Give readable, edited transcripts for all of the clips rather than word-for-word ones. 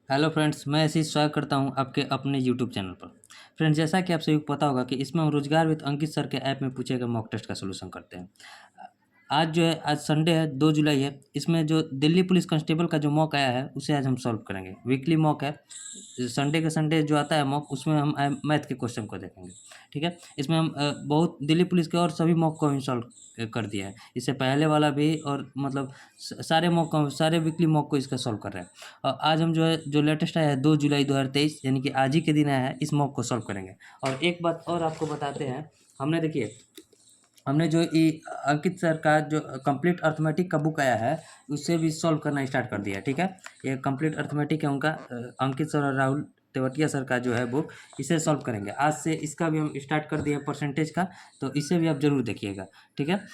Hello friends, मैं आशीष स्वागत करता हूं आपके अपने यूट्यूब चैनल पर। फ्रेंड्स, जैसा कि आप सभी को पता होगा कि इसमें हम रोजगार विद अंकित सर के ऐप में पूछे गए मॉक टेस्ट का सलूशन करते हैं। आज जो है, आज संडे है, 2 जुलाई है। इसमें जो दिल्ली पुलिस कांस्टेबल का जो मॉक आया है उसे आज हम सॉल्व करेंगे। वीकली मॉक है, संडे के संडे जो आता है मॉक, उसमें हम मैथ के क्वेश्चन को देखेंगे। ठीक है, इसमें हम बहुत दिल्ली पुलिस के और सभी मॉक को सॉल्व कर दिया है। इससे पहले वाला भी, और मतलब सारे मॉक को, सारे वीकली मॉक को इसका सॉल्व कर रहे हैं। और आज हम जो है, जो लेटेस्ट आया है 2 जुलाई 2023, यानी कि आज ही के दिन आया है, इस मॉक को सॉल्व करेंगे। और एक बात और आपको बताते हैं, हमने देखिए, हमने जो ये अंकित सर का जो कंप्लीट अर्थमेटिक का बुक आया है, उससे भी सॉल्व करना स्टार्ट कर दिया है। ठीक है, ये कंप्लीट अर्थमेटिक है उनका, अंकित सर और राहुल तेवतिया सर का जो है बुक, इसे सॉल्व करेंगे। आज से इसका भी हम स्टार्ट कर दिए हैं परसेंटेज का, तो इसे भी आप ज़रूर देखिएगा। ठीक है,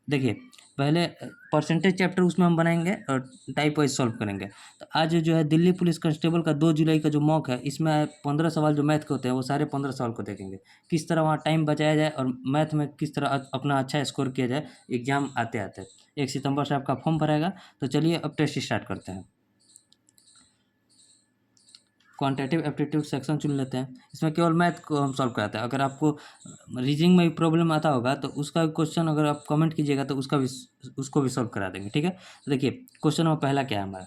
देखिए, पहले परसेंटेज चैप्टर उसमें हम बनाएंगे और टाइप वाइज सॉल्व करेंगे। तो आज जो है दिल्ली पुलिस कांस्टेबल का 2 जुलाई का जो मॉक है, इसमें 15 सवाल जो मैथ के होते हैं, वो सारे 15 सवाल को देखेंगे। किस तरह वहाँ टाइम बचाया जाए और मैथ में किस तरह अपना अच्छा स्कोर किया जाए एग्जाम आते आते। 1 सितंबर से आपका फॉर्म भराएगा। तो चलिए अब टेस्ट स्टार्ट करते हैं। क्वांटिटेटिव एप्टीट्यूड सेक्शन चुन लेते हैं। इसमें केवल मैथ को हम सॉल्व कराते हैं। अगर आपको रीजनिंग में भी प्रॉब्लम आता होगा तो उसका क्वेश्चन अगर आप कमेंट कीजिएगा तो उसको भी सॉल्व करा देंगे। ठीक है, तो देखिए, क्वेश्चन नंबर पहला क्या है हमारा।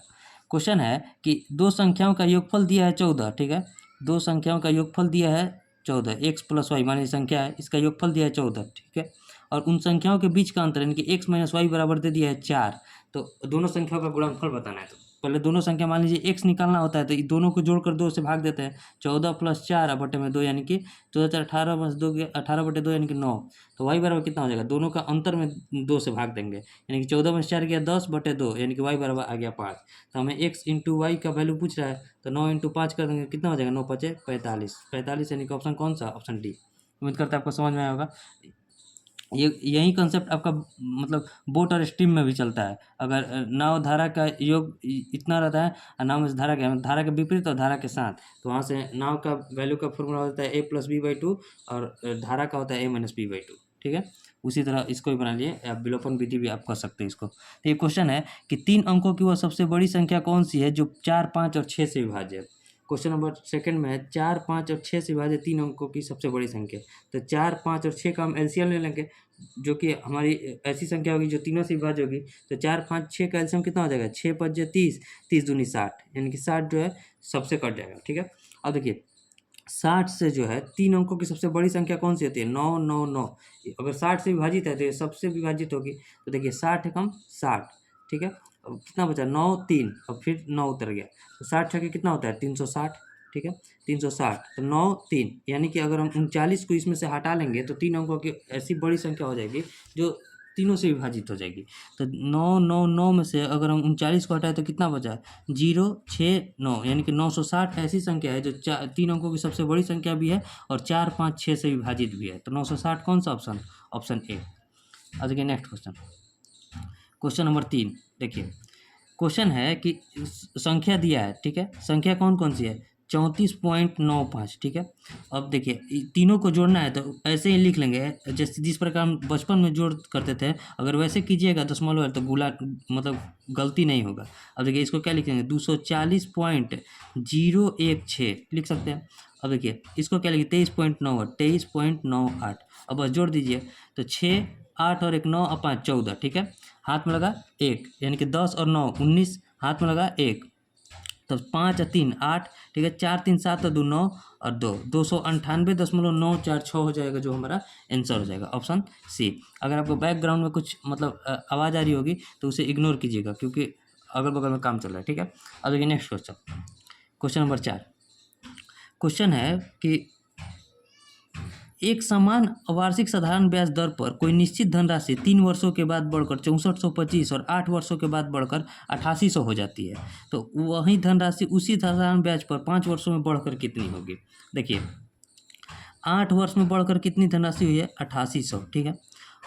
क्वेश्चन है कि दो संख्याओं का योगफल दिया है 14। ठीक है, दो संख्याओं का योगफल दिया है 14, एक्स प्लस वाई मानी संख्या है, इसका योगफल दिया है 14। ठीक है, और उन संख्याओं के बीच का अंतर यानी कि एक्स माइनस वाई बराबर दे दिया है 4। तो दोनों संख्याओं का गुणनफल बताना है। तो पहले दोनों संख्या, मान लीजिए एक्स निकालना होता है, तो ये दोनों को जोड़कर 2 से भाग देते हैं। 14 प्लस 4 बटे में 2, यानी कि 14 4 18 प्लस 2 18 बटे 2 यानी कि 9। तो वाई बराबर कितना हो जाएगा, दोनों का अंतर में 2 से भाग देंगे, यानी कि 14 में 4 गया 10 बटे 2, यानी कि वाई बराबर आ गया 5। तो हमें एक्स इंटू वाई का वैल्यू पूछ रहा है, तो 9 इंटू 5 कर देंगे, कितना हो जाएगा, 9 5 45। 45 यानी कि ऑप्शन कौन सा, ऑप्शन डी। उम्मीद करता है आपको समझ में आया होगा। ये यही कंसेप्ट आपका मतलब बोट और स्ट्रीम में भी चलता है। अगर नाव धारा का योग इतना रहता है, और नाव में धारा के विपरीत और धारा के साथ, तो वहाँ से नाव का वैल्यू का फॉर्मूला होता है a+b/2, और धारा का होता है a-b/2। ठीक है, उसी तरह इसको भी बना लिए, आप विलोपन विधि भी आप कर सकते हैं इसको। तो ये क्वेश्चन है कि 3 अंकों की वह सबसे बड़ी संख्या कौन सी है जो 4 5 और 6 से विभाज्य है। क्वेश्चन नंबर सेकंड में है 4 5 और 6 से विभाज्य 3 अंकों की सबसे बड़ी संख्या। तो 4 5 और 6 का हम एलसीएम ले लेंगे, जो कि हमारी ऐसी संख्या होगी जो तीनों से विभाज्य होगी। तो 4 5 6 का एलसीएम कितना हो जाएगा, 6 5 30, 30 दूनी 60, यानी कि 60 जो है सबसे कट जाएगा। ठीक है, अब देखिए, 60 से जो है 3 अंकों की सबसे बड़ी संख्या कौन सी होती है, 9 9 9। अगर 60 से विभाजित है तो ये सबसे विभाजित होगी। तो देखिए, 60 एकम 60। ठीक है, अब कितना बचा, 9 3, और फिर 9 उतर गया, तो 60 छके कितना होता है, 360। ठीक है, 360, तो 9 3, यानी कि अगर हम 39 को इसमें से हटा लेंगे तो 3 अंकों की ऐसी बड़ी संख्या हो जाएगी जो तीनों से विभाजित हो जाएगी। तो 9 9 9 में से अगर हम 39 को हटाएं तो कितना बचा, 0 6 9, यानी कि 960 ऐसी संख्या है जो 3 अंकों की सबसे बड़ी संख्या भी है और 4 5 6 से विभाजित भी है। तो 960 कौन सा ऑप्शन, ऑप्शन ए। अब देखिए नेक्स्ट क्वेश्चन, क्वेश्चन नंबर 3। देखिए, क्वेश्चन है कि संख्या दिया है। ठीक है, संख्या कौन कौन सी है, 34.95। ठीक है, अब देखिए, तीनों को जोड़ना है तो ऐसे ही लिख लेंगे, जैसे जिस प्रकार हम बचपन में जोड़ करते थे, अगर वैसे कीजिएगा दशमलव है तो गुला मतलब गलती नहीं होगा। अब देखिए, इसको क्या लिखेंगे, 240.016 लिख सकते हैं। अब देखिए, इसको क्या लिखिए, 23.98। अब बस जोड़ दीजिए, तो 6 8 और 1 9 और 5 14। ठीक है, हाथ में लगा 1, यानी कि 10 और 9 19, हाथ में लगा 1, तो 5 और 3 8। ठीक है, 4 3 7 और 2 9 और 2 298.946 हो जाएगा, जो हमारा आंसर हो जाएगा, ऑप्शन सी। अगर आपको बैकग्राउंड में कुछ मतलब आवाज़ आ रही होगी तो उसे इग्नोर कीजिएगा, क्योंकि अगल बगल में काम चल रहा है। ठीक है, अब देखिए next question, question number 4। Question है कि एक समान वार्षिक साधारण ब्याज दर पर कोई निश्चित धनराशि 3 वर्षों के बाद बढ़कर 6425 और 8 वर्षों के बाद बढ़कर 8800 हो जाती है। तो वही धनराशि उसी साधारण ब्याज पर 5 वर्षों में बढ़कर कितनी होगी। देखिए, 8 वर्ष में बढ़कर कितनी धनराशि हुई है, 8800। ठीक है,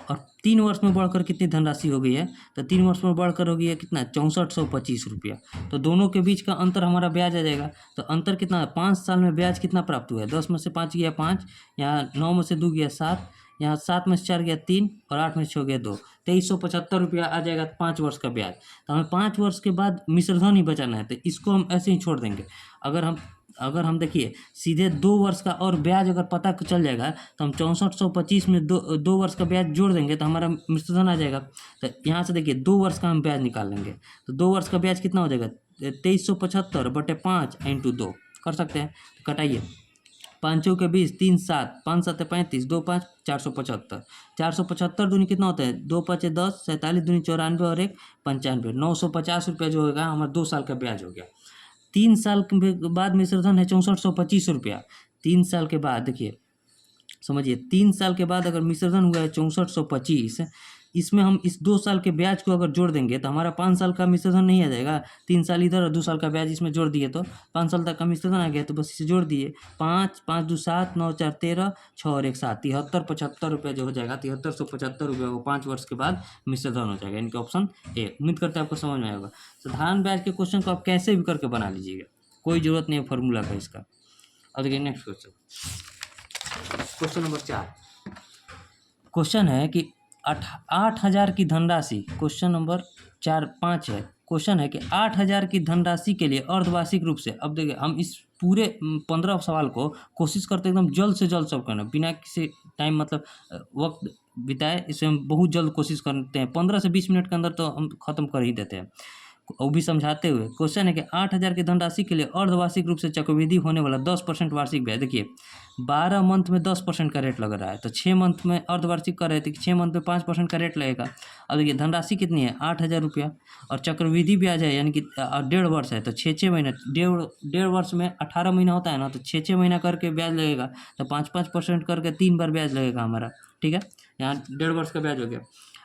और 3 वर्ष में बढ़कर कितनी धनराशि हो गई है, तो 3 वर्ष में बढ़कर हो गई है कितना, 6425 रुपया। तो दोनों के बीच का अंतर हमारा ब्याज आ जाएगा। तो अंतर कितना है, 5 साल में ब्याज कितना प्राप्त हुआ है, 10 में से 5 गया 5, यहाँ 9 में से 2 गया 7, यहाँ 7 में से 4 गया 3 और 8 में से 6 गया 2, 2375 रुपया आ जाएगा 5 वर्ष का ब्याज। तो हमें 5 वर्ष के बाद मिश्रधन ही बचाना है, तो इसको हम ऐसे ही छोड़ देंगे। अगर हम देखिए सीधे 2 वर्ष का और ब्याज अगर पता चल जाएगा तो हम 6425 में 2 वर्ष का ब्याज जोड़ देंगे तो हमारा मिश्रधन आ जाएगा। तो यहाँ से देखिए 2 वर्ष का हम ब्याज निकाल लेंगे, तो 2 वर्ष का ब्याज कितना हो जाएगा 2375/5 × 2 कर सकते हैं। तो कटाइए 5 चौके 20, 3 7, 5 7 35, 2 5 475, 475 दूनी कितना होता है 2 5 10, 47 दूनी 94 और 1 95, 950 रुपया जो होगा हमारा 2 साल का ब्याज हो गया। 3 साल के बाद मिश्रधन है 6425 रुपया। 3 साल के बाद देखिए समझिए 3 साल के बाद अगर मिश्रधन हुआ है 6425, इसमें हम इस 2 साल के ब्याज को अगर जोड़ देंगे तो हमारा 5 साल का मिश्रधन नहीं आ जाएगा। 3 साल इधर और 2 साल का ब्याज इसमें जोड़ दिए तो 5 साल तक का मिश्रधन आ गया, तो बस इसे जोड़ दिए 5 5 2 7 9 4 13 6 और 1 7, 7375 रुपये जो हो जाएगा 7375 रुपये वो 5 वर्ष के बाद मिश्रधन हो जाएगा। इनके ऑप्शन ए। उम्मीद करते हैं आपको समझ में आएगा। साधारण ब्याज के क्वेश्चन को आप कैसे भी करके बना लीजिएगा, कोई ज़रूरत नहीं है फॉर्मूला का इसका। अब देखिए नेक्स्ट क्वेश्चन नंबर 4। क्वेश्चन है कि 8,000 की धनराशि, क्वेश्चन नंबर 5 है। क्वेश्चन है कि 8,000 की धनराशि के लिए अर्धवार्षिक रूप से, अब देखिए हम इस पूरे 15 सवाल को कोशिश करते हैं एकदम जल्द से जल्द सब करना, बिना किसी टाइम मतलब वक्त बिताए इसे हम बहुत जल्द कोशिश करते हैं। 15 से 20 मिनट के अंदर तो हम ख़त्म कर ही देते हैं, वो भी समझाते हुए। क्वेश्चन है कि 8,000 की धनराशि के लिए अर्धवार्षिक रूप से चक्रवृद्धि होने वाला 10% वार्षिक ब्याज। देखिए 12 मंथ में 10% का रेट लग रहा है, तो 6 मंथ में अर्धवार्षिक कर रहे थे कि 6 मंथ में 5% का रेट लगेगा। अब देखिए धनराशि कितनी है 8,000 रुपया, और चक्रवृद्धि ब्याज है यानी कि 1.5 वर्ष है, तो 6 महीना, डेढ़ वर्ष में 18 महीना होता है ना, तो 6 महीना करके ब्याज लगेगा, तो 5% करके 3 बार ब्याज लगेगा हमारा। ठीक है, यहाँ 1.5 वर्ष का ब्याज हो गया।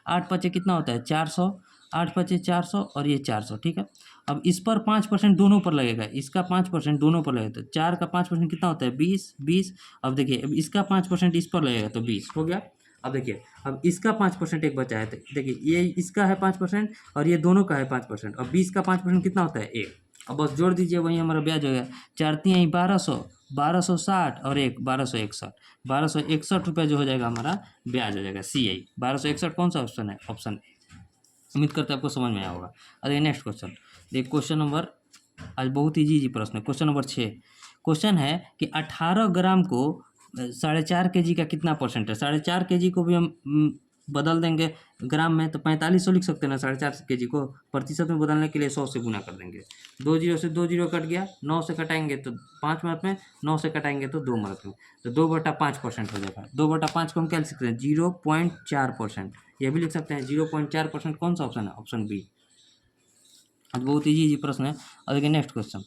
8 पचे कितना होता है 400, 8 पचे 400 और ये 400। ठीक है, अब इस पर 5% दोनों पर लगेगा, इसका 5% दोनों पर लगेगा, तो 4 का 5% कितना होता है 20। अब देखिए अब इसका 5% इस पर लगेगा तो 20 हो गया। अब देखिए अब इसका 5% एक बचा है, तो देखिए ये इसका है 5% और ये दोनों का है 5%, और 20 का 5% कितना होता है 1। अब बस जोड़ दीजिए, वही हमारा ब्याज हो गया 4 3 1200, 1260 और 1 1261, 1261 रुपया जो हो जाएगा हमारा ब्याज हो जाएगा। CI 1261 कौन सा ऑप्शन है, ऑप्शन ए। उम्मीद करते हैं आपको समझ में आया होगा। अरे नेक्स्ट क्वेश्चन देखिए, क्वेश्चन नंबर, आज बहुत इजी प्रश्न है। Question number 6। क्वेश्चन है कि 18 ग्राम को 4.5 kg का कितना परसेंट है। 4.5 kg को भी हम बदल देंगे ग्राम में, तो 4500 लिख सकते हैं ना। 4.5 kg को प्रतिशत में बदलने के लिए 100 से गुना कर देंगे। 2 जीरो से 2 जीरो कट गया, 9 से कटाएंगे तो 5 मिनट में, 9 से कटाएंगे तो 2 मिनट में, तो 2/5% हो जाएगा। 2/5 को हम क्या लिख सकते हैं 0.4%, ये भी लिख सकते हैं 0.4%। कौन सा ऑप्शन है, ऑप्शन बी। आज बहुत इजी प्रश्न है। और देखिए next question,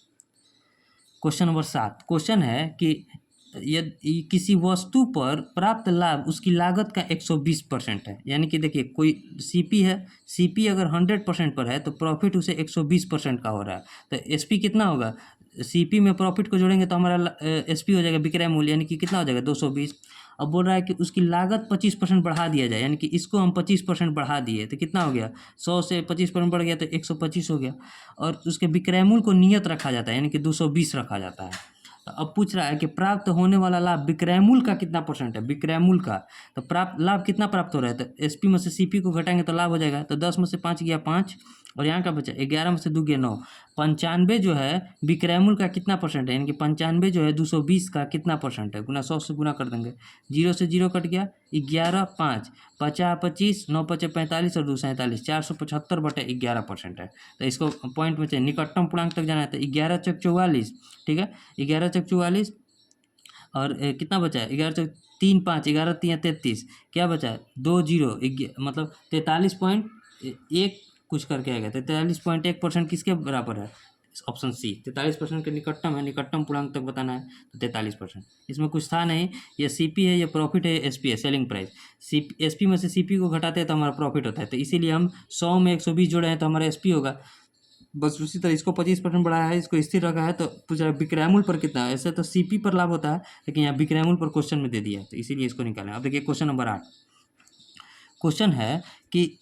question number 7। Question है कि यदि किसी वस्तु पर प्राप्त लाभ उसकी लागत का 120% है, यानी कि देखिए कोई CP है, CP अगर 100% पर है तो प्रॉफिट उसे 120% का हो रहा है, तो SP कितना होगा। CP में प्रॉफिट को जोड़ेंगे तो हमारा SP हो जाएगा विक्रय मूल्य, यानी कि कितना हो जाएगा 220। अब बोल रहा है कि उसकी लागत 25% बढ़ा दिया जाए, यानी कि इसको हम 25% बढ़ा दिए तो कितना हो गया 100 से 25% बढ़ गया तो 125 हो गया। और उसके विक्रय मूल्य को नियत रखा जाता है, यानी कि 220 रखा जाता है। तो अब पूछ रहा है कि प्राप्त होने वाला लाभ विक्रय मूल्य का कितना परसेंट है, विक्रय मूल्य का। तो प्राप्त लाभ कितना प्राप्त हो रहा है, तो SP में से CP को घटाएंगे तो लाभ हो जाएगा, तो 10 में से 5 गया 5, और यहाँ का बचा 11 में से 2 गया 9। 95 जो है विक्रय मूल्य का कितना परसेंट है, यानी कि 95 जो है 220 का कितना परसेंट है, गुना 100 से गुना कर देंगे। 0 से 0 कट गया, 11 5, 50 25, 9 5 45 और 2 47, 475/11% है। तो इसको पॉइंट में चाहिए, निकटतम पूर्णांक तक जाना है, तो 11 चौक 44। ठीक है, 11 चौक 44 और कितना बचा है 11 चौक 3 5, 11 3 33, क्या बचा है 2 0, मतलब 43.1 कुछ करके आएगा, तो 43.1% किसके बराबर है, ऑप्शन सी। 43% के निकटतम है, निकटतम पूर्णांक तक बताना है, तो 43%। इसमें कुछ था नहीं, ये CP है, ये प्रॉफिट है, SP है सेलिंग प्राइस। SP में से CP को घटाते हैं तो हमारा प्रॉफिट होता है, तो इसीलिए हम 100 में 120 जोड़े हैं तो हमारा SP होगा। बस उसी तरह इसको 25% बढ़ाया है, इसको स्थिर रखा है, तो पूछ रहा है विक्रय मूल्य पर कितना है। ऐसे तो CP पर लाभ होता है, लेकिन यहाँ विक्रय मूल्य पर क्वेश्चन में दे दिया है, तो इसीलिए इसको निकालें। अब देखिए क्वेश्चन नंबर 8। क्वेश्चन है कि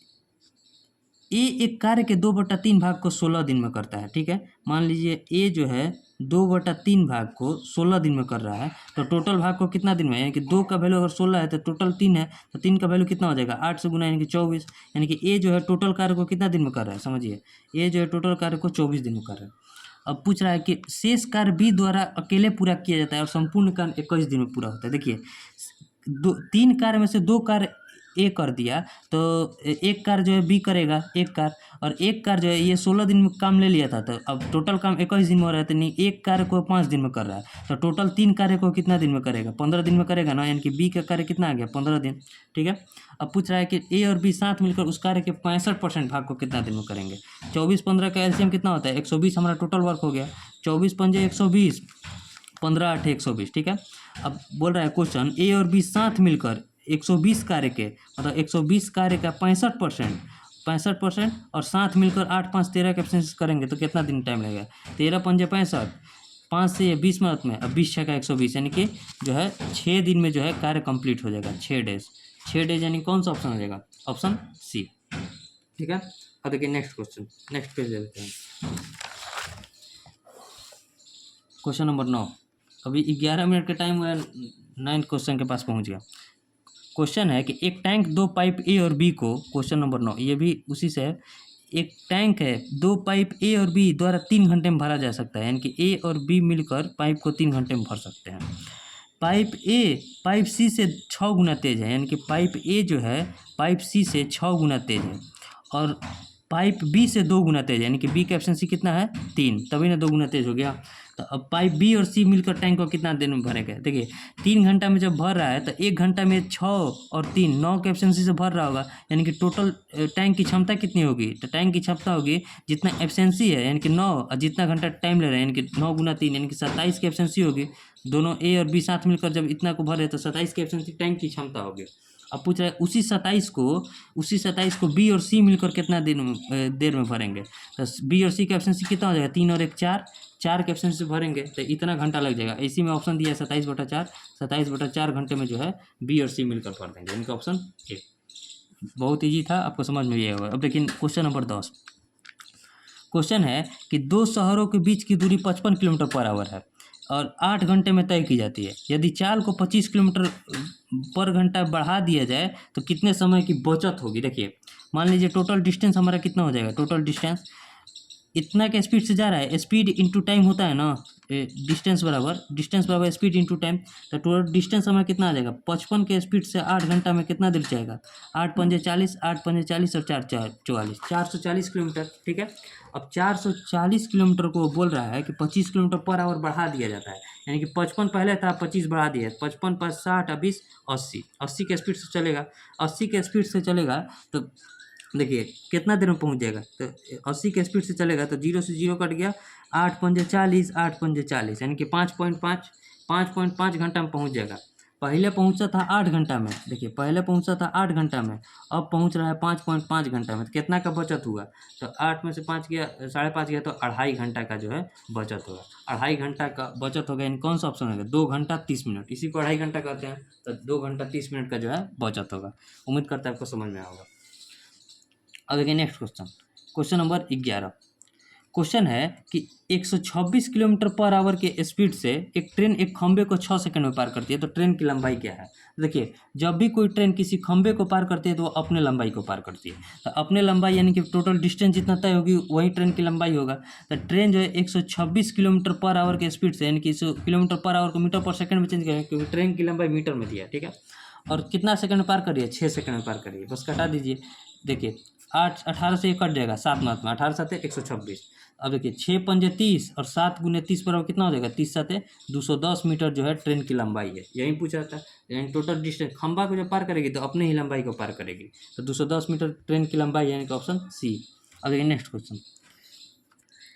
ए एक कार्य के 2/3 भाग को 16 दिन में करता है, ठीक है। मान लीजिए ए जो है 2/3 भाग को 16 दिन में कर रहा है, तो टोटल भाग को कितना दिन में, यानी कि 2 का वैल्यू अगर 16 है तो टोटल 3 है, तो 3 का वैल्यू कितना हो जाएगा, 8 से गुना यानी कि 24, यानी कि ए जो है टोटल कार्य को कितना दिन में कर रहा है, समझिए ए जो है टोटल कार्य को 24 दिन में कर रहा है। अब पूछ रहा है कि शेष कार्य बी द्वारा अकेले पूरा किया जाता है और संपूर्ण कार्य 21 दिन में पूरा होता है। देखिए 3 कार्य में से 2 कार्य ए कर दिया, तो एक कार्य जो है बी करेगा एक कार्य, और एक कार्य जो है ये 16 दिन में काम ले लिया था, तो अब टोटल काम 21 दिन में हो रहा है, तो नहीं एक कार्य को 5 दिन में कर रहा है, तो टोटल 3 कार्य को कितना दिन में करेगा, 15 दिन में करेगा ना, यानी कि बी का कार्य कितना आ गया 15 दिन, ठीक है। अब पूछ रहा है कि ए और बी साथ मिलकर उस कार्य के 65% भाग को कितना दिन में करेंगे। 24-15 का एलसीएम कितना होता है 120, हमारा टोटल वर्क हो गया 24 पंजे 120, 15 8 120, ठीक है। अब बोल रहा है क्वेश्चन ए और बी साथ मिलकर 120 कार्य के, मतलब 120 कार्य का 65% और साथ मिलकर 8 5 13 के एब्सेंस करेंगे तो कितना दिन टाइम लगेगा, 13 पंजे 65, 5 से ये 20 मिनट में, अब 20 का 120, यानी कि जो है 6 दिन में जो है कार्य कंप्लीट हो जाएगा, 6 डेज यानी कौन सा ऑप्शन हो जाएगा, ऑप्शन सी, ठीक है। अब देखिए नेक्स्ट क्वेश्चन, नेक्स्ट पेज लेते हैं, क्वेश्चन नंबर 9। अभी 11 मिनट का टाइम हुआ, 9th क्वेश्चन के पास पहुंच गया। क्वेश्चन है कि एक टैंक 2 पाइप ए और बी को, क्वेश्चन नंबर 9 ये भी उसी से है, एक टैंक है 2 पाइप ए और बी द्वारा 3 घंटे में भरा जा सकता है, यानी कि ए और बी मिलकर पाइप को 3 घंटे में भर सकते हैं। पाइप ए पाइप सी से 6 गुना तेज है, यानी कि पाइप ए जो है पाइप सी से 6 गुना तेज है, और पाइप बी से 2 गुना तेज है, यानी कि बी का एफिशिएंसी कितना है 3, तभी ना 2 गुना तेज हो गया। तो अब पाइप बी और सी मिलकर टैंक को कितना देर में भरेगा, देखिए 3 घंटा में जब भर रहा है तो 1 घंटा में 6 और 3 9 के एफिशिएंसी से भर रहा होगा, यानी कि टोटल टैंक की क्षमता कितनी होगी, तो टैंक की क्षमता होगी जितना एफिशिएंसी है यानी कि 9, और जितना घंटा टाइम ले रहा है यानी कि 9 गुना 3 यानी कि 27 की एफिशिएंसी होगी। दोनों ए और बी साथ मिलकर जब इतना को भरे तो 27 की एफिशिएंसी टैंक की क्षमता होगी। अब पूछ रहा है उसी 27 को बी और सी मिलकर कितना देर में भरेंगे, तो बी और सी का एफिशिएंसी कितना हो जाएगा 3 और 1 4 के एफिशिएंसी से भरेंगे तो इतना घंटा लग जाएगा। इसी में ऑप्शन दिया है 27/4 घंटे में जो है बी और सी मिलकर भर देंगे, इनका ऑप्शन ए। बहुत ईजी था, आपको समझ में आया होगा। अब देखिए क्वेश्चन नंबर 10। क्वेश्चन है कि 2 शहरों के बीच की दूरी 55 किलोमीटर पर आवर है और 8 घंटे में तय की जाती है। यदि चाल को 25 किलोमीटर पर घंटा बढ़ा दिया जाए तो कितने समय की बचत होगी। देखिए मान लीजिए टोटल डिस्टेंस हमारा कितना हो जाएगा, टोटल डिस्टेंस इतना के स्पीड से जा रहा है, स्पीड इंटू टाइम होता है ना, डिस्टेंस बराबर स्पीड इंटू टाइम, तो टोटल डिस्टेंस हमारा कितना आ जाएगा 55 के स्पीड से 8 घंटा में कितना देर जाएगा, 8 पंजे 40, 8 पंजे 40 और 4 44, 440 किलोमीटर, ठीक है। अब 440 किलोमीटर को बोल रहा है कि 25 किलोमीटर पर आवर बढ़ा दिया जाता है, यानी कि 55 पहले था 25 बढ़ा दिया, 55 + 60 20 80 के स्पीड से चलेगा, 80 के स्पीड से चलेगा तो देखिए कितना देर में पहुंच जाएगा, तो 80 के स्पीड से चलेगा तो 0 से 0 कट गया, 8 पंजे 40, 8 पंजे 40 यानी कि 5.5 घंटा में पहुंच जाएगा। पहले पहुंचा था 8 घंटा में, देखिए पहले पहुंचा था 8 घंटा में, अब पहुंच रहा है 5.5 घंटा में, तो कितना का बचत हुआ, तो 8 में से 5 गया 5.5 गया तो 2.5 घंटा का जो है बचत होगा। 2.5 घंटा का बचत होगा, यानी कौन सा ऑप्शन होगा 2 घंटा 30 मिनट, इसी को 2.5 घंटा कहते हैं, तो 2 घंटा 30 मिनट का जो है बचत होगा। उम्मीद करता है आपको समझ में आएगा। अब देखिए next question, question number 11। Question है कि 126 किलोमीटर पर आवर के स्पीड से एक ट्रेन एक खंबे को 6 सेकंड में पार करती है, तो ट्रेन की लंबाई क्या है। देखिए जब भी कोई ट्रेन किसी खंबे को पार करती है तो वो अपने लंबाई को पार करती है, तो अपने लंबाई यानी कि टोटल डिस्टेंस जितना तय होगी वही ट्रेन की लंबाई होगा। तो ट्रेन जो है 126 किलोमीटर पर आवर के स्पीड से, यानी कि 100 किलोमीटर पर आवर को मीटर पर सेकंड में चेंज करेंगे क्योंकि ट्रेन की लंबाई मीटर में दिया है, ठीक है। और कितना सेकंड में पार करिए 6 सेकंड में पार करिए, बस कटा दीजिए। देखिए 18 से ये कट जाएगा, 7 मात में 18 7 126। अब देखिए 6 पंजे 30 और 7 गुने 30 बराबर कितना हो जाएगा 30 7 210 मीटर जो है ट्रेन की लंबाई है, यही पूछा था। यानी टोटल डिस्टेंस खंबा को जब पार करेगी तो अपने ही लंबाई को पार करेगी, तो 210 मीटर ट्रेन की लंबाई, यानी कि ऑप्शन सी। अब देखिए नेक्स्ट क्वेश्चन,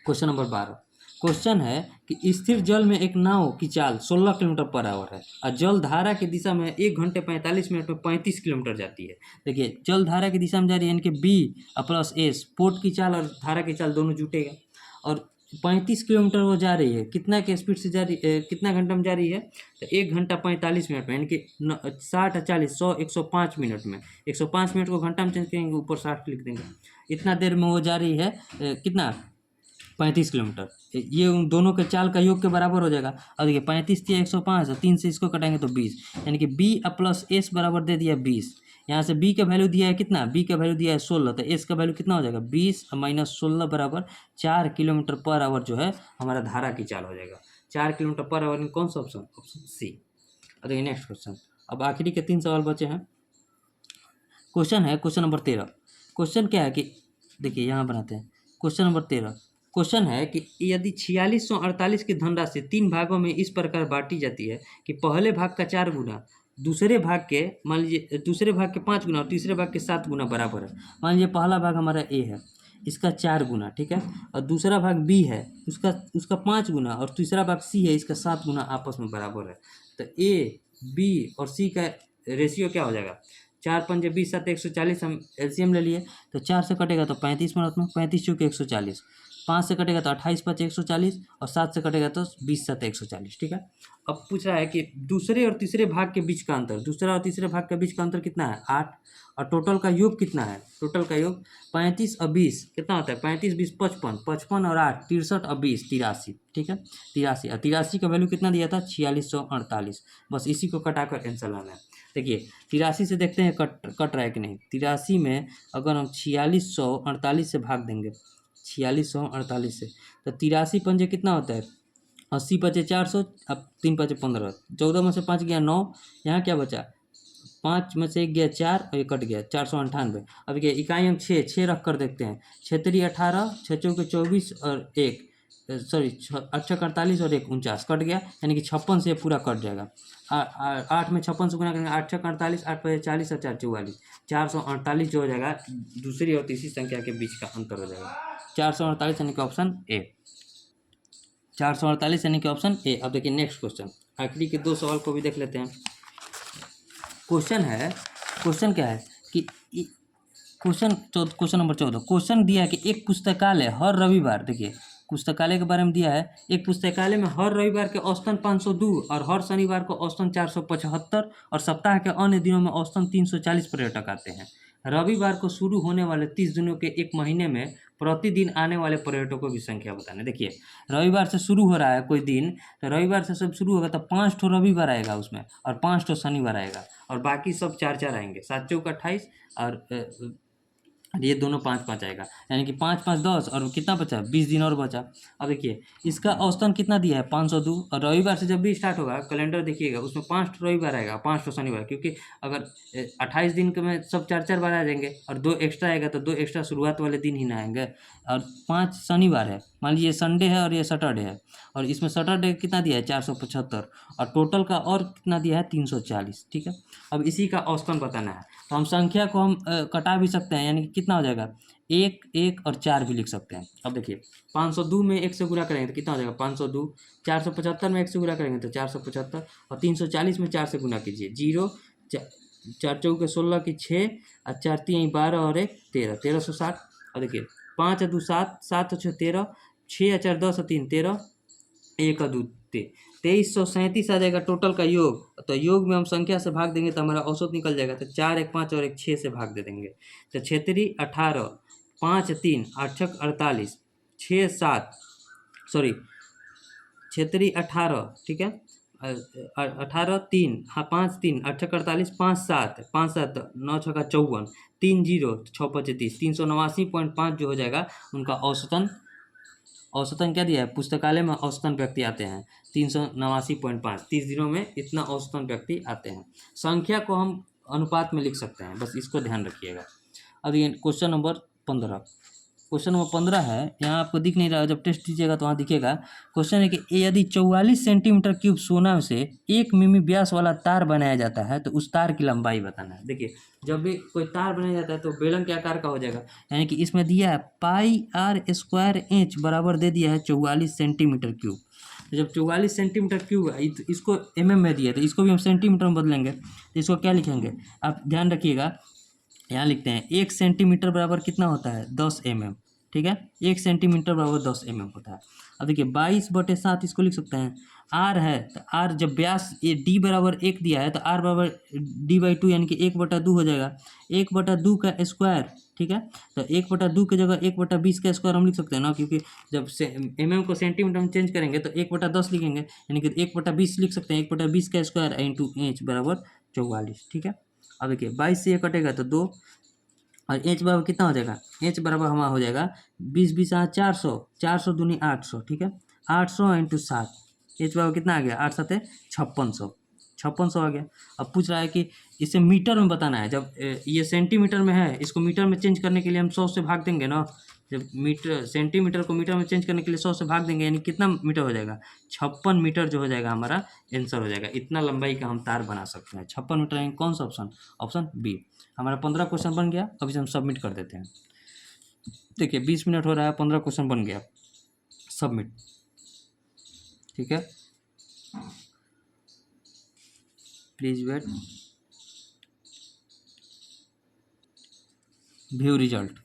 क्वेश्चन नंबर 12। क्वेश्चन है कि स्थिर जल में एक नाव की चाल 16 किलोमीटर पर आवर है और जल धारा की दिशा में 1 घंटे 45 मिनट में 35 किलोमीटर जाती है। देखिए जल धारा की दिशा में जा रही है, यानी कि बी प्लस एस, पोर्ट की चाल और धारा की चाल दोनों जुटेगा, और 35 किलोमीटर वो जा रही है, कितना के स्पीड से जा रही है, कितना घंटा में जा रही है, तो 1 घंटा 45 मिनट में, यानी कि 60 40 100 105 मिनट में, 105 मिनट को घंटा में चेंज करेंगे ऊपर 60 लिख देंगे, इतना देर में वो जा रही है कितना 35 किलोमीटर। ये उन दोनों के चाल का योग के बराबर हो जाएगा। और देखिए 35 दिया 105 और 3 से इसको कटाएंगे तो 20, यानी कि बी प्लस एस बराबर दे दिया 20। यहाँ से बी का वैल्यू दिया है कितना, बी का वैल्यू दिया है 16, तो एस का वैल्यू कितना हो जाएगा 20 माइनस 16 बराबर 4 किलोमीटर पर आवर जो है हमारा धारा की चाल हो जाएगा। 4 किलोमीटर पर आवर में कौन सा ऑप्शन, ऑप्शन सी। और देखिए नेक्स्ट क्वेश्चन, अब आखिरी के 3 सवाल बचे हैं। क्वेश्चन है क्वेश्चन नंबर 13। क्वेश्चन क्या है कि देखिए यहाँ बनाते हैं क्वेश्चन नंबर 13। क्वेश्चन है कि यदि 4648 की धनराशि 3 भागों में इस प्रकार बांटी जाती है कि पहले भाग का 4 गुना, दूसरे भाग के मान लीजिए दूसरे भाग के 5 गुना और तीसरे भाग के 7 गुना बराबर है। मान लीजिए पहला भाग हमारा ए है, इसका 4 गुना, ठीक है, और दूसरा भाग बी है, उसका 5 गुना, और तीसरा भाग सी है, इसका 7 गुना आपस में बराबर है। तो ए बी और सी का रेशियो क्या हो जाएगा, 4 पंजे 20 7 140, हम एलसीएम ले लिए तो 4 से कटेगा तो 35 मिनट में, 35 चौके 140, 5 से कटेगा तो 28 5 140, और 7 से कटेगा तो 20 7 140, ठीक है। अब पूछ रहा है कि दूसरे और तीसरे भाग के बीच का अंतर, दूसरा और तीसरे भाग के बीच का अंतर कितना है 8, और टोटल का योग कितना है, टोटल का योग 35 और 20 कितना होता है, 35 20 55, 55 और 8 63 और 20 83, ठीक है, 83, और 83 का वैल्यू कितना दिया था 4648। बस इसी को कटाकर आंसर लाना है। देखिए 83 से देखते हैं कट रहा है कि नहीं। 83 में अगर हम 4648 से भाग देंगे, 4648 से, तो 83 पंजे कितना होता है 80 पचे 400, अब 3 पचे 15, 14 में से 5 गया 9, यहाँ क्या बचा 5 में से 1 गया 4 और ये कट गया 498। अब देखिए इकाई हम 6 रख कर देखते हैं, 6 3 18, 6 चौके 24 और 1 सॉरी 8 48 और 1 49 कट गया, यानी कि 56 से पूरा कट जाएगा। 8 में 56 से गुना करेंगे 8 6 48, 8 5 40 और 4 44, 448 जो हो जाएगा दूसरी और तीसरी संख्या के बीच का अंतर हो जाएगा 448, यानी कि ऑप्शन ए, 448 यानी कि ऑप्शन ए। अब देखिए नेक्स्ट क्वेश्चन, आखिरी के 2 सवाल को भी देख लेते हैं। क्वेश्चन है, क्वेश्चन क्या है कि क्वेश्चन नंबर 14। क्वेश्चन दिया है कि एक पुस्तकालय हर रविवार, देखिए पुस्तकालय के बारे में दिया है, एक पुस्तकालय में हर रविवार के औसतन 502 और हर शनिवार को औसतन 475 और सप्ताह के अन्य दिनों में औसतन 340 पर्यटक आते हैं। रविवार को शुरू होने वाले 30 दिनों के एक महीने में प्रतिदिन आने वाले पर्यटकों की संख्या बताना। देखिए रविवार से शुरू हो रहा है कोई दिन, तो रविवार से सब शुरू होगा तो 5 ठो रविवार आएगा उसमें, और 5 ठो शनिवार आएगा, और बाकी सब 4 आएंगे, 7 चौक 28 और ये दोनों 5 5 आएगा, यानी कि 5 5 10 और कितना बचा 20 दिन और बचा। अब देखिए इसका औसतन कितना दिया है 502, और रविवार से जब भी स्टार्ट होगा कैलेंडर देखिएगा उसमें 5 रविवार आएगा 5 शनिवार, क्योंकि अगर 28 दिन के में सब 4 बार आ जाएंगे और 2 एक्स्ट्रा आएगा तो 2 एक्स्ट्रा शुरुआत वाले दिन ही ना आएंगे, और 5 शनिवार है, मान लीजिए संडे है और ये सैटरडे है, और इसमें सैटरडे कितना दिया है 475, और टोटल का और कितना दिया है 340, ठीक है। अब इसी का औसतन बताना है, तो हम संख्या को हम कटा भी सकते हैं, यानी कि कितना हो जाएगा 1 1 और 4 भी लिख सकते हैं। अब देखिए 502 में 1 से गुणा करेंगे तो कितना हो जाएगा 502, 475 में 1 से गुणा करेंगे तो 475, और 340 में 4 से गुणा कीजिए 0, 4 चौके 16 की 6 और 4 3 12 और 1 13, 1360। और देखिए 5 2 7, 7 6 13, 6 4 10 3 13, 1 2 2337 आ जाएगा टोटल का योग। तो योग में हम संख्या से भाग देंगे तो हमारा औसत निकल जाएगा, तो 4 1 5 और 1 6 से भाग दे देंगे, तो 6 3 18, 5 3 8 6 48, 6 7 सॉरी 6 3 18, ठीक है, 18 3 हाँ 5 3 8 6 48, 5 7 9 6 54, 3 0 6 5 30, 389.5 जो हो जाएगा उनका औसतन। औसतन क्या दिया है पुस्तकालय में, औसतन व्यक्ति आते हैं 389.5, 30 दिनों में इतना औसतन व्यक्ति आते हैं। संख्या को हम अनुपात में लिख सकते हैं, बस इसको ध्यान रखिएगा। अब ये क्वेश्चन नंबर 15, क्वेश्चन नंबर 15 है, यहाँ आपको दिख नहीं रहा, जब टेस्ट दीजिएगा तो वहाँ दिखेगा। क्वेश्चन है कि यदि 44 सेंटीमीटर क्यूब सोना से 1 मिमी व्यास वाला तार बनाया जाता है तो उस तार की लंबाई बताना है। देखिए जब भी कोई तार बनाया जाता है तो बेलन के आकार का हो जाएगा, यानी कि इसमें दिया है πr² बराबर दे दिया है 44 सेंटीमीटर क्यूब। तो जब 44 सेंटीमीटर क्यूब है तो इसको में दिया है, तो इसको भी हम सेंटीमीटर में बदलेंगे, तो इसको क्या लिखेंगे आप ध्यान रखिएगा। यहाँ लिखते हैं 1 सेंटीमीटर बराबर कितना होता है 10 mm, ठीक है, 1 सेंटीमीटर बराबर 10 mm होता है। अब देखिए 22/7 इसको लिख सकते हैं। आर है तो आर जब व्यास ये डी बराबर 1 दिया है तो आर बराबर d/2 यानी कि 1/2 हो जाएगा। 1/2 का स्क्वायर, ठीक है। तो 1/2 की जगह 1/20 का स्क्वायर हम लिख सकते हैं ना, क्योंकि जब से को सेंटीमीटर में चेंज करेंगे तो 1/10 लिखेंगे, यानी कि 1/20 लिख सकते हैं। 1/20 का स्क्वायर इंटू एच बराबर 44, ठीक है। अब देखिए 22 से ये कटेगा तो 2, और एच बराबर कितना हो जाएगा, एच बराबर हमारा हो जाएगा 20 400, 400 दूनी 800, ठीक है। 800 इंटू 7, एच बराबर कितना आ गया, 8 7 5600, 5600 आ गया। अब पूछ रहा है कि इसे मीटर में बताना है। जब ये सेंटीमीटर में है, इसको मीटर में चेंज करने के लिए हम 100 से भाग देंगे ना। जब मीटर सेंटीमीटर को मीटर में चेंज करने के लिए 100 से भाग देंगे, यानी कितना मीटर हो जाएगा, 56 मीटर जो हो जाएगा हमारा आंसर हो जाएगा। इतना लंबाई का हम तार बना सकते हैं। 56 मीटर यानी कौन सा ऑप्शन, ऑप्शन बी। हमारा 15 क्वेश्चन बन गया। अब इसे हम सबमिट कर देते हैं। देखिए 20 मिनट हो रहा है, 15 क्वेश्चन बन गया, सबमिट, ठीक है। Please wait, view result.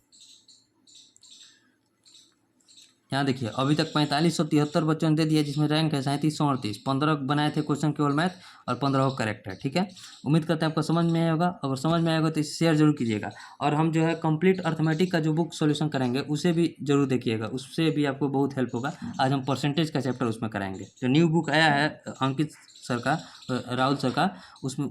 यहाँ देखिए अभी तक 4573 बच्चों ने दे दिया, जिसमें रैंक है 3738। 15 बनाए थे क्वेश्चन केवल मैथ और 15 करेक्ट है, ठीक है। उम्मीद करते हैं आपको समझ में आया होगा। अगर समझ में आएगा तो इसे शेयर जरूर कीजिएगा। और हम जो है कंप्लीट अर्थमेटिक का जो बुक सॉल्यूशन कराएंगे उसे भी जरूर देखिएगा, उससे भी आपको बहुत हेल्प होगा। आज हम परसेंटेज का चैप्टर उसमें कराएंगे। जो न्यू बुक आया है अंकित सर का, राहुल सर का, उसमें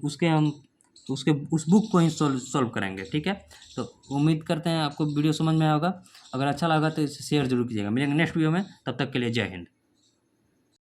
उस बुक को ही सॉल्व करेंगे, ठीक है। तो उम्मीद करते हैं आपको वीडियो समझ में आया होगा। अगर अच्छा लगा तो इसे शेयर जरूर कीजिएगा। मिलेंगे नेक्स्ट वीडियो में, तब तक के लिए जय हिंद।